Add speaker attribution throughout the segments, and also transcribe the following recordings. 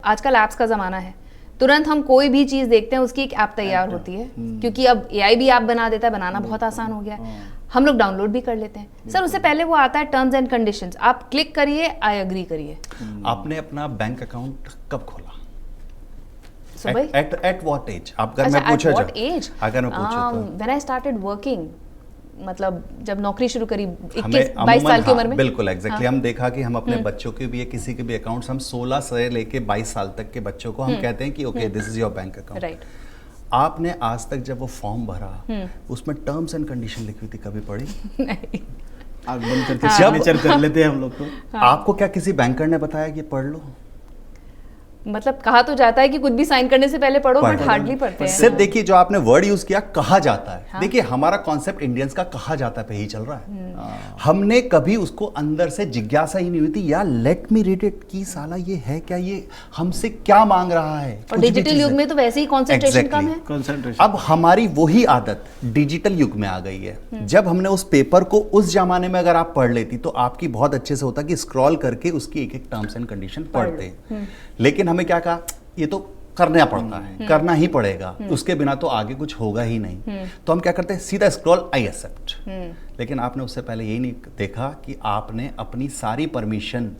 Speaker 1: आजकल ऐप्स का ज़माना है, तुरंत हम कोई भी चीज़ देखते हैं उसकी एक ऐप तैयार होती है, क्योंकि अब एआई भी ऐप बना देता है, बनाना बहुत आसान हो गया है, हम लोग डाउनलोड भी कर लेते हैं। सर उससे पहले वो आता है टर्म्स एंड कंडीशंस, आप क्लिक करिए, आई एग्री करिए।
Speaker 2: आपने अपना बैंक अकाउंट कब खोला?
Speaker 1: So भाई
Speaker 2: एट व्हाट एज? अगर
Speaker 1: अच्छा,
Speaker 2: मैं पूछा
Speaker 1: at what age?
Speaker 2: अगर मैं पूछूं तो
Speaker 1: When I started working, मतलब जब नौकरी शुरू करी
Speaker 2: हमें
Speaker 1: 21-22 साल की उम्र में।
Speaker 2: बिल्कुल एग्जैक्टली हम देखा कि हम अपने बच्चों के भी किसी के भी अकाउंट्स हम 16 से लेके 22 साल तक के बच्चों को हम कहते हैं कि okay this is your bank account.
Speaker 1: Right.
Speaker 2: आपने आज तक जब वो फॉर्म भरा उसमें टर्म्स एंड कंडीशन लिखी हुई थी, कभी पढ़ी?
Speaker 1: नहीं।
Speaker 3: आग बंद करके सिग्नेचर कर लेते हैं हम लोग तो।
Speaker 2: आपको क्या किसी बैंकर ने बताया कि पढ़ लो?
Speaker 1: मतलब कहा तो जाता है कि कुछ भी साइन करने से पहले पढ़ो, बट हार्डली पढ़ते हैं।
Speaker 2: सिर्फ देखिए जो आपने वर्ड यूज किया, कहा जाता है। देखिए हमारा कॉन्सेप्ट इंडियंस का कहा जाता पे ही चल रहा है। हमने कभी उसको अंदर से जिज्ञासा ही नहीं हुई थी, यार लेट मी रीड इट, की साला ये है क्या, ये हमसे क्या मांग रहा है।
Speaker 1: और डिजिटल युग में तो वैसे ही कंसंट्रेशन कम है।
Speaker 3: कंसंट्रेशन
Speaker 2: अब हमारी वही आदत डिजिटल युग में आ गई है। जब हमने उस पेपर को उस जमाने में अगर आप पढ़ लेती तो आपकी बहुत अच्छे से होता कि स्क्रॉल करके उसकी एक एक टर्म्स एंड कंडीशन पढ़ते। लेकिन हमें क्या कहा, ये तो करना पड़ता है, करना ही पड़ेगा, उसके बिना तो आगे कुछ होगा ही नहीं। तो हम क्या करते हैं, सीधा स्क्रॉल, आई एक्सेप्ट। लेकिन आपने उससे पहले यही नहीं देखा कि आपने अपनी सारी परमिशन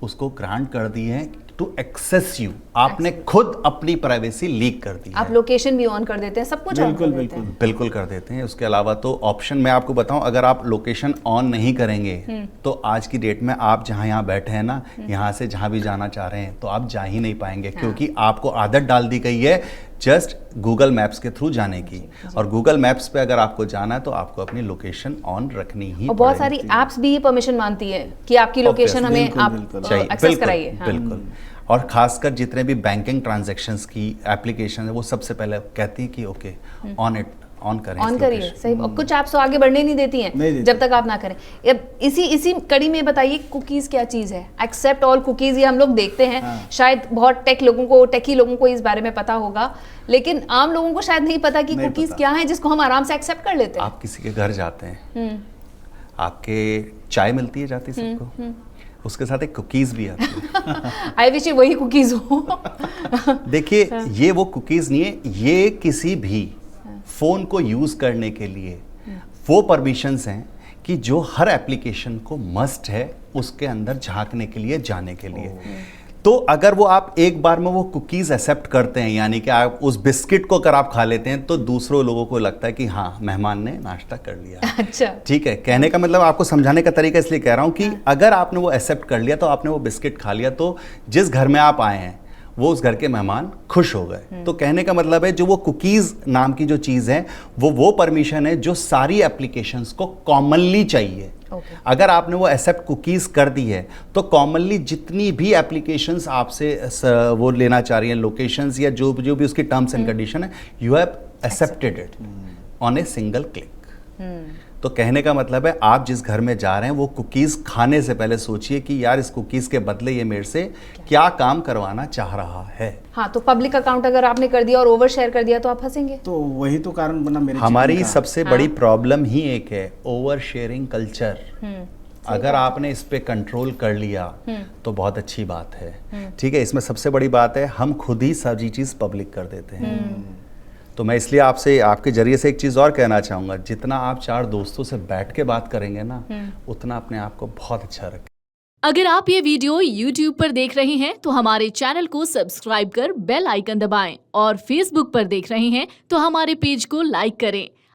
Speaker 2: उसको ग्रांट कर दी है टू एक्सेस यू। आपने खुद अपनी प्राइवेसी लीक कर दी है।
Speaker 1: आप लोकेशन भी ऑन कर देते हैं, सब कुछ ऑन कर देते हैं।
Speaker 2: बिल्कुल कर देते हैं। उसके अलावा तो ऑप्शन मैं आपको बताऊं, अगर आप लोकेशन ऑन नहीं करेंगे तो आज की डेट में आप जहां यहाँ बैठे हैं ना, यहाँ से जहां भी जाना चाह रहे हैं तो आप जा ही नहीं पाएंगे। क्योंकि आपको आदत डाल दी गई है जस्ट गूगल मैप्स के थ्रू जाने की। और गूगल मैप्स पे अगर आपको जाना है तो आपको अपनी लोकेशन ऑन रखनी ही
Speaker 1: और बहुत सारी एप्स भी परमिशन मानती है कि आपकी लोकेशन हमें आप एक्सेस कराइए।
Speaker 2: बिल्कुल। और खासकर जितने भी बैंकिंग ट्रांजैक्शंस की एप्लीकेशन है वो सबसे पहले कहती है कि ओके ऑन करें,
Speaker 1: ऑन करिए। सही। और कुछ ऐप्स तो आगे बढ़ने नहीं देती हैं जब तक आप ना करें। अब इसी कड़ी में बताइए कुकीज़ क्या चीज़ है? एक्सेप्ट ऑल कुकीज़, ये हम लोग देखते हैं। शायद बहुत टेकी लोगों को इस बारे में पता होगा, लेकिन आम लोगों को शायद नहीं पता कि कुकीज़ क्या है जिसको हम आराम से एक्सेप्ट कर लेते हैं।
Speaker 2: आप किसी के घर जाते हैं, आपके चाय मिलती है जाती सबको, उसके साथ एक कुकीज भी आती है।
Speaker 1: आई विश वही कुकीज हो।
Speaker 2: देखिए ये वो कुकीज नहीं है, ये किसी भी फोन को यूज करने के लिए वो परमिशंस हैं कि जो हर एप्लीकेशन को मस्ट है उसके अंदर झांकने के लिए, जाने के लिए। तो अगर वो आप एक बार में वो कुकीज एक्सेप्ट करते हैं, यानी कि आप उस बिस्किट को अगर आप खा लेते हैं तो दूसरों लोगों को लगता है कि हाँ मेहमान ने नाश्ता कर लिया।
Speaker 1: अच्छा,
Speaker 2: ठीक है। कहने का मतलब आपको समझाने का तरीका इसलिए कह रहा हूं कि अगर आपने वो एक्सेप्ट कर लिया तो आपने वो बिस्किट खा लिया तो जिस घर में आप आए हैं वो उस घर के मेहमान खुश हो गए। तो कहने का मतलब है जो वो कुकीज नाम की जो चीज़ है वो परमिशन है जो सारी एप्लीकेशंस को कॉमनली चाहिए। अगर आपने वो एक्सेप्ट कुकीज कर दी है तो कॉमनली जितनी भी एप्लीकेशंस आपसे वो लेना चाह रही हैं, लोकेशंस या जो भी उसकी टर्म्स एंड कंडीशन है, you have accepted it on a single click. तो कहने का मतलब है आप जिस घर में जा रहे हैं वो कुकीज खाने से पहले सोचिए कि यार इस कुकीज के बदले ये मेरे से क्या काम करवाना चाह रहा है।
Speaker 1: हाँ, तो पब्लिक अकाउंट अगर आपने कर दिया और ओवर शेयर कर दिया तो आप फंसेंगे।
Speaker 3: तो वही तो कारण बना मेरे
Speaker 2: हमारी सबसे बड़ी प्रॉब्लम ही एक है, ओवर शेयरिंग कल्चर। अगर आपने इस पे कंट्रोल कर लिया तो बहुत अच्छी बात है। ठीक है। इसमें सबसे बड़ी बात है हम खुद ही सारी चीज पब्लिक कर देते हैं। तो मैं इसलिए आपसे आपके जरिए से एक चीज़ और कहना चाहूँगा, जितना आप 4 दोस्तों से बैठ के बात करेंगे ना उतना अपने आप को बहुत अच्छा रखें।
Speaker 4: अगर आप ये वीडियो YouTube पर देख रहे हैं तो हमारे चैनल को सब्सक्राइब कर बेल आइकन दबाएं और Facebook पर देख रहे हैं तो हमारे पेज को लाइक करें।